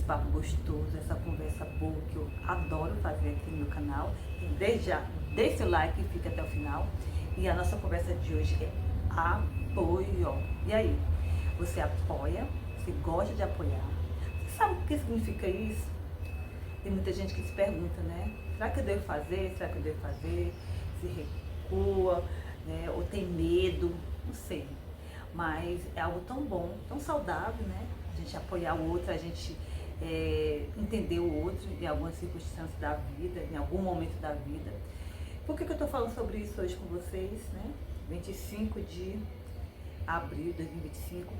papo gostoso, essa conversa boa que eu adoro fazer aqui no meu canal. Desde já, deixe seu like e fique até o final. E a nossa conversa de hoje é apoio. E aí, você apoia? Você gosta de apoiar? Você sabe o que significa isso? Tem muita gente que se pergunta, né? Será que eu devo fazer? Será que eu devo fazer? Se recua, né? Ou tem medo? Não sei. Mas é algo tão bom, tão saudável, né? A gente apoiar o outro, a gente entender o outro em algumas circunstâncias da vida, em algum momento da vida. Por que eu estou falando sobre isso hoje com vocês, né? 25 de abril de 2025.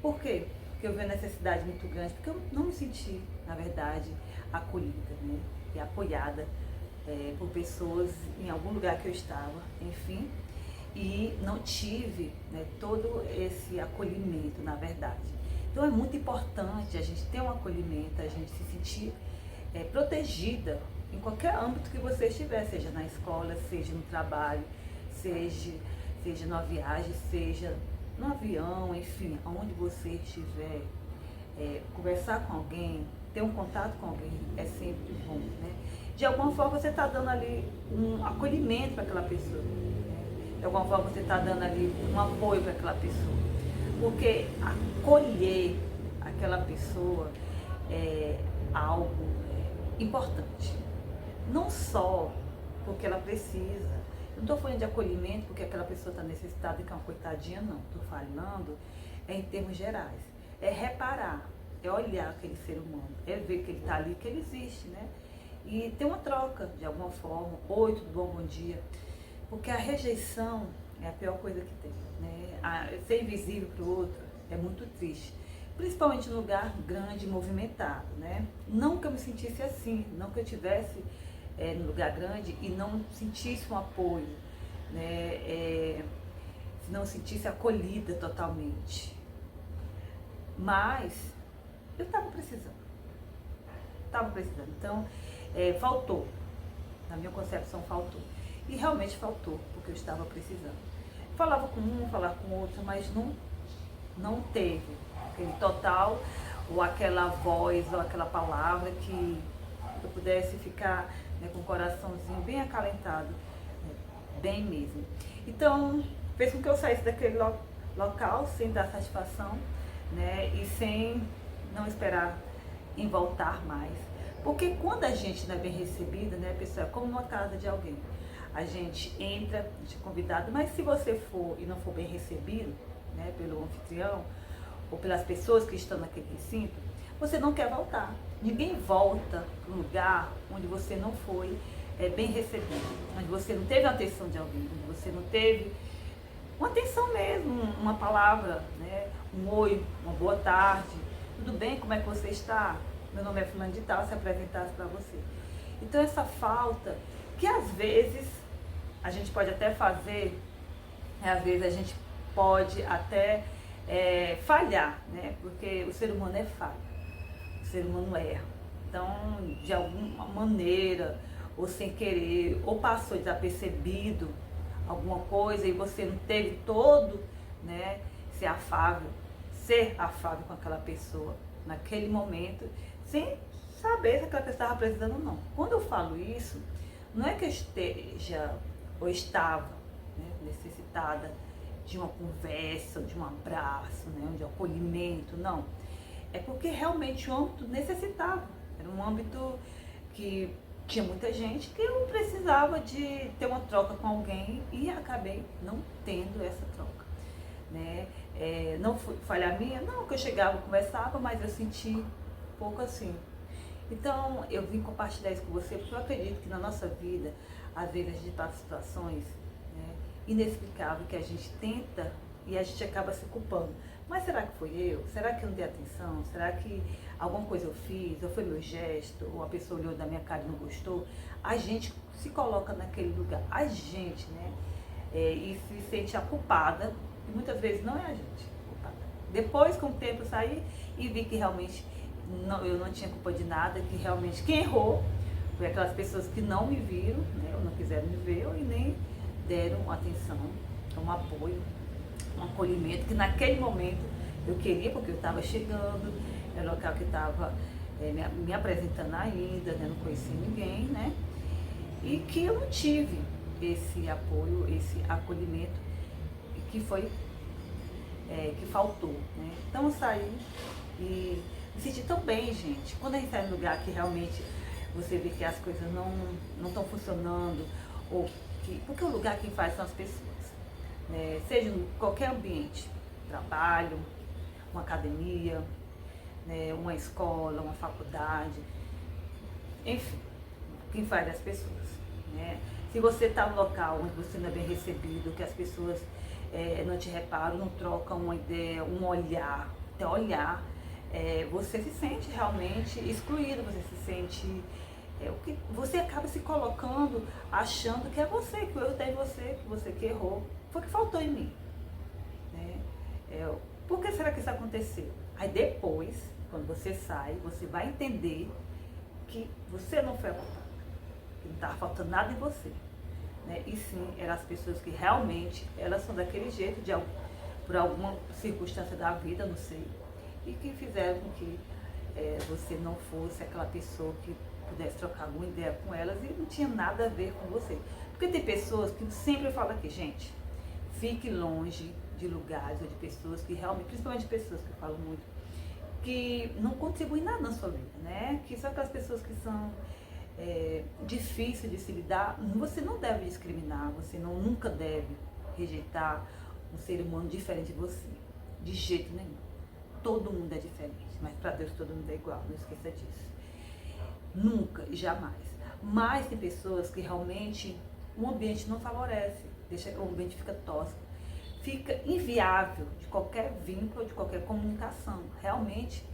Por quê? Porque eu vi a necessidade muito grande, porque eu não me senti, na verdade, acolhida, né? E apoiada por pessoas em algum lugar que eu estava, enfim. E não tive, né, todo esse acolhimento, na verdade. Então é muito importante a gente ter um acolhimento, a gente se sentir protegida em qualquer âmbito que você estiver, seja na escola, seja no trabalho, seja numa viagem, seja no avião, enfim, onde você estiver. Conversar com alguém, ter um contato com alguém é sempre bom, né? De alguma forma você está dando ali um acolhimento para aquela pessoa. De alguma forma você está dando ali um apoio para aquela pessoa. Porque acolher aquela pessoa é algo importante. Não só porque ela precisa. Eu não estou falando de acolhimento porque aquela pessoa está necessitada e que é uma coitadinha, não. Estou falando em termos gerais. É reparar, é olhar aquele ser humano, é ver que ele está ali, que ele existe, né? E ter uma troca de alguma forma. Oi, tudo bom, bom dia. Porque a rejeição é a pior coisa que tem, né? Ser invisível para o outro é muito triste, principalmente num lugar grande e movimentado, né? Não que eu me sentisse assim, não que eu estivesse num lugar grande e não sentisse um apoio, né? Não sentisse acolhida totalmente. Mas eu estava precisando. Então, faltou. Na minha concepção, faltou. E realmente faltou, porque eu estava precisando. Falava com um, falava com outro, mas não teve aquele total, ou aquela voz, ou aquela palavra que eu pudesse ficar, né, com o coraçãozinho bem acalentado, né, bem mesmo. Então, fez com que eu saísse daquele local sem dar satisfação, né, e sem não esperar em voltar mais. Porque quando a gente não é bem recebida, né, pessoal, é como numa casa de alguém. A gente entra, a gente é convidado, mas se você for e não for bem recebido, né, pelo anfitrião ou pelas pessoas que estão naquele recinto, você não quer voltar. Ninguém volta para um lugar onde você não foi bem recebido, onde você não teve a atenção de alguém, onde você não teve uma atenção mesmo, uma palavra, né, um oi, uma boa tarde, tudo bem, como é que você está? Meu nome é fulano de tal, se apresentasse para você. Então essa falta, que às vezes a gente pode até fazer, às vezes a gente pode até falhar, né? Porque o ser humano é falho, o ser humano erra. Então, de alguma maneira, ou sem querer, ou passou desapercebido alguma coisa e você não teve todo, né, ser afável com aquela pessoa naquele momento, sem saber se aquela pessoa estava precisando ou não. Quando eu falo isso, não é que eu esteja ou estava, né, necessitada de uma conversa, de um abraço, né, de um acolhimento, não. É porque realmente o âmbito necessitava. Era um âmbito que tinha muita gente que eu precisava de ter uma troca com alguém e acabei não tendo essa troca, né? Não foi falha minha, não, que eu chegava, conversava, mas eu senti um pouco assim. Então, eu vim compartilhar isso com você, porque eu acredito que na nossa vida, às vezes a gente passa situações, né, inexplicáveis que a gente tenta e a gente acaba se culpando. Mas será que foi eu? Será que eu não dei atenção? Será que alguma coisa eu fiz? Ou foi meu gesto? Ou a pessoa olhou da minha cara e não gostou? A gente se coloca naquele lugar, a gente, né, e se sente a culpada, e muitas vezes não é a gente culpada. Depois, com o tempo, eu saí e vi que realmente eu não tinha culpa de nada, que realmente quem errou foi aquelas pessoas que não me viram, né, ou não quiseram me ver, e nem deram atenção, um apoio, um acolhimento, que naquele momento eu queria, porque eu estava chegando, era um local que estava me apresentando ainda, né, não conhecia ninguém, né? E que eu não tive esse apoio, esse acolhimento que foi, que faltou, né? Então eu saí e me senti tão bem, gente. Quando a gente sai num lugar que realmente você vê que as coisas não estão funcionando, ou porque o lugar quem faz são as pessoas, né? Seja em qualquer ambiente, trabalho, uma academia, né? Uma escola, uma faculdade, enfim, quem faz é as pessoas, né? Se você está no local onde você não é bem recebido, que as pessoas não te reparam, não trocam uma ideia, um olhar, até olhar, você se sente realmente excluído, você se sente, você acaba se colocando, achando que é você, que o erro está em você, que você que errou, foi o que faltou em mim, né? Por que será que isso aconteceu? Aí depois, quando você sai, você vai entender que você não foi a culpada, que não estava faltando nada em você, né? E sim, eram as pessoas que realmente, elas são daquele jeito, por alguma circunstância da vida, não sei, e que fizeram com que você não fosse aquela pessoa que pudesse trocar alguma ideia com elas e não tinha nada a ver com você. Porque tem pessoas que sempre falam aqui, gente, fique longe de lugares ou de pessoas que realmente, principalmente pessoas que falam muito, que não contribuem nada na sua vida, né? Que são aquelas pessoas que são difíceis de se lidar. Você não deve discriminar, você nunca deve rejeitar um ser humano diferente de você, de jeito nenhum. Todo mundo é diferente, mas para Deus todo mundo é igual, não esqueça disso. Nunca e jamais. Mas tem pessoas que realmente o ambiente não favorece, o ambiente fica tóxico, fica inviável de qualquer vínculo, de qualquer comunicação. Realmente,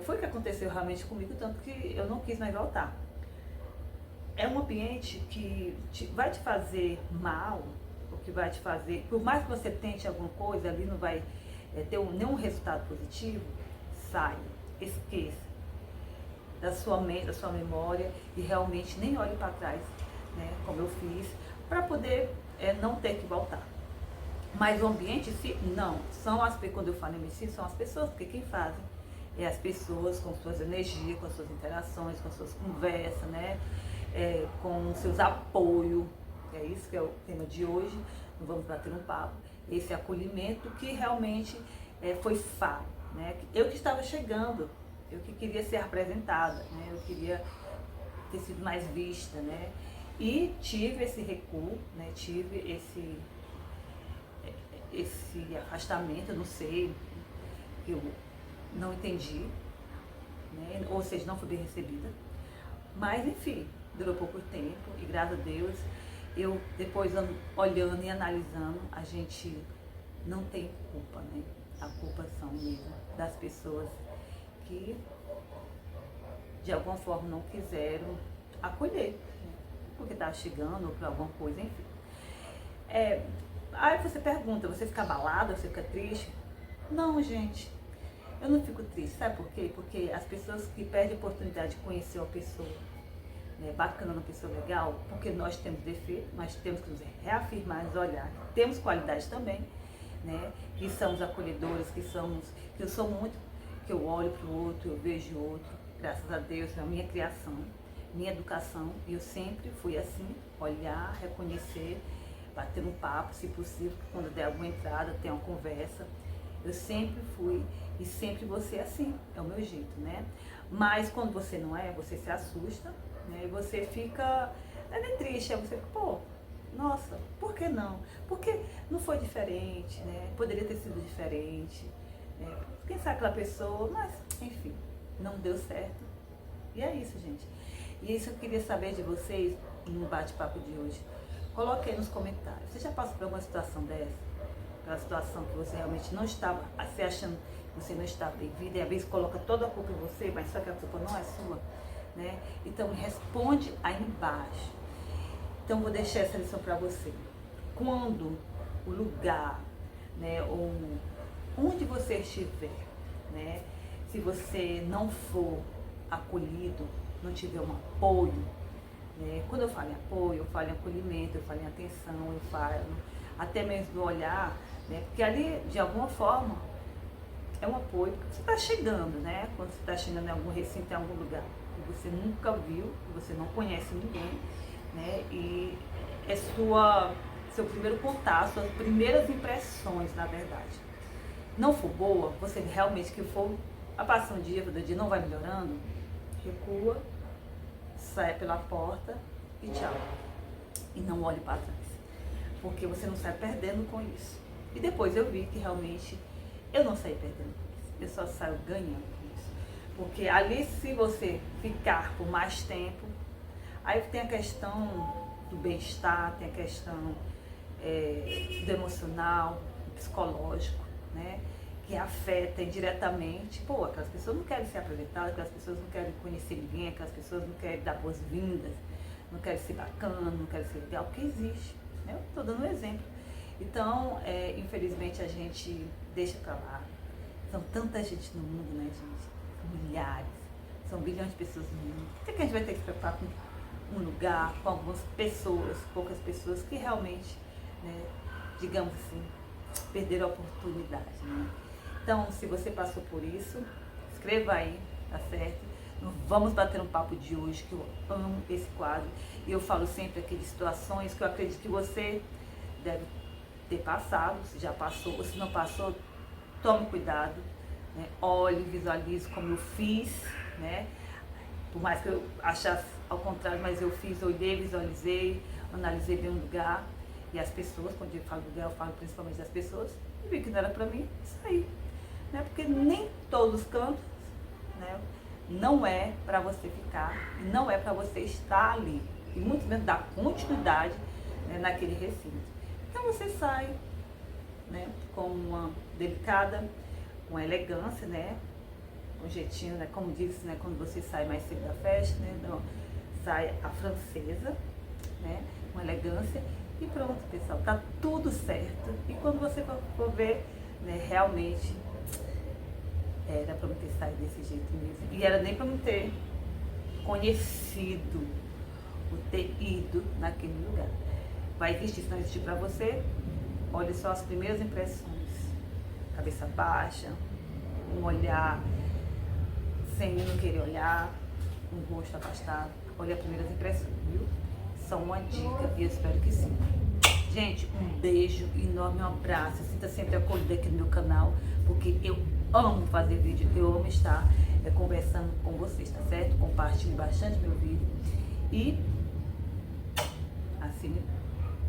foi o que aconteceu realmente comigo, tanto que eu não quis mais voltar. É um ambiente que vai te fazer mal, o que vai te fazer, por mais que você tente alguma coisa, ali não vai ter nenhum resultado positivo, saia, esqueça da sua mente, da sua memória e realmente nem olhe para trás, né, como eu fiz, para poder não ter que voltar. Mas o ambiente em si, não. Quando eu falo em si, são as pessoas, porque quem fazem é as pessoas com suas energias, com as suas interações, com as suas conversas, né? Com seus apoios. É isso que é o tema de hoje. Não vamos bater um papo. Esse acolhimento que realmente foi falho, né? Eu que estava chegando, eu que queria ser apresentada, né? Eu queria ter sido mais vista, né? E tive esse recuo, né? Tive esse afastamento, eu não sei, eu não entendi, né? Ou seja, não fui bem recebida, mas enfim, durou pouco tempo e graças a Deus, eu depois olhando e analisando, a gente não tem culpa, né? A culpa são mesmo das pessoas que de alguma forma não quiseram acolher, né? Porque estava chegando ou por alguma coisa, enfim. Aí você pergunta, você fica abalada, você fica triste? Não, gente, eu não fico triste, sabe por quê? Porque as pessoas que perdem a oportunidade de conhecer uma pessoa, né, bacana, uma pessoa legal, porque nós temos defeito, mas temos que nos reafirmar, nos olhar, temos qualidade também, né, que somos acolhedores, que eu sou muito, que eu olho para o outro, eu vejo o outro, graças a Deus, é a minha criação, minha educação, eu sempre fui assim, olhar, reconhecer, bater um papo, se possível, quando der alguma entrada, ter uma conversa. Eu sempre fui e sempre vou ser assim, é o meu jeito, né? Mas quando você não é, você se assusta, né? E você fica, não é nem triste, você fica, pô, nossa, por que não? Porque não foi diferente, né? Poderia ter sido diferente, né? Quem sabe aquela pessoa, mas enfim, não deu certo. E é isso, gente. E isso eu queria saber de vocês no bate-papo de hoje. Coloque aí nos comentários. Você já passou por alguma situação dessa? Aquela situação que você realmente não estava se achando que você não estava bem-vinda e às vezes coloca toda a culpa em você, mas só que a culpa não é sua, né? Então me responde aí embaixo. Então vou deixar essa lição para você. Quando o lugar, né, ou onde você estiver, né, se você não for acolhido, não tiver um apoio, quando eu falo em apoio, eu falo em acolhimento, eu falo em atenção, eu falo até mesmo no olhar, né? Porque ali, de alguma forma, é um apoio porque você está chegando, né? Quando você está chegando em algum recinto, em algum lugar que você nunca viu, que você não conhece ninguém, né? E é seu primeiro contato, suas primeiras impressões, na verdade. Não for boa, você realmente que for a passar um dia, o dia não vai melhorando, recua, sai pela porta e tchau. E não olhe para trás, porque você não sai perdendo com isso. E depois eu vi que realmente eu não saí perdendo com isso, eu só saio ganhando com isso. Porque ali, se você ficar por mais tempo, aí tem a questão do bem-estar, tem a questão do emocional, do psicológico, né? Que afeta indiretamente. Pô, aquelas pessoas não querem ser apresentadas, aquelas pessoas não querem conhecer ninguém, aquelas pessoas não querem dar boas-vindas, não querem ser bacana, não querem ser legal, porque existe, né? Eu estou dando um exemplo. Então, infelizmente, a gente deixa pra lá. São tanta gente no mundo, né, gente? São milhares, são bilhões de pessoas no mundo. Por que a gente vai ter que se preocupar com um lugar, com algumas pessoas, poucas pessoas que realmente, né, digamos assim, perderam a oportunidade, né? Então, se você passou por isso, escreva aí, tá certo? Vamos bater um papo de hoje, que eu amo esse quadro. E eu falo sempre aqui de situações que eu acredito que você deve ter passado, se já passou ou se não passou, tome cuidado, né? Olhe, visualize como eu fiz, né? Por mais que eu achasse ao contrário, mas eu fiz, olhei, visualizei, analisei bem o lugar e as pessoas, quando eu falo lugar, eu falo principalmente das pessoas, e vi que não era pra mim, saí, né? Porque nem todos os cantos, né, não é pra você ficar, e não é pra você estar ali, e muito menos dar continuidade, né, naquele recinto. Então você sai, né, com uma delicada, com elegância, né, com jeitinho, né, como disse, né, quando você sai mais cedo da festa, né, então, sai a francesa, né, com elegância, e pronto, pessoal, tá tudo certo. E quando você for ver, né, realmente era pra eu ter saído desse jeito mesmo, e era nem pra eu ter conhecido, ou ter ido naquele lugar. Vai existir, se não existir pra você, olha só as primeiras impressões. Cabeça baixa, um olhar sem não querer olhar, um rosto afastado. Olha as primeiras impressões, viu? Só uma dica e eu espero que sim. Gente, um beijo enorme, um abraço. Sinta sempre acolhida aqui no meu canal, porque eu amo fazer vídeo, eu amo estar conversando com vocês, tá certo? Compartilhe bastante meu vídeo e assine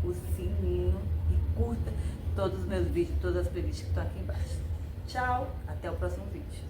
o sininho e curta todos os meus vídeos, todas as playlists que estão aqui embaixo. Tchau, até o próximo vídeo.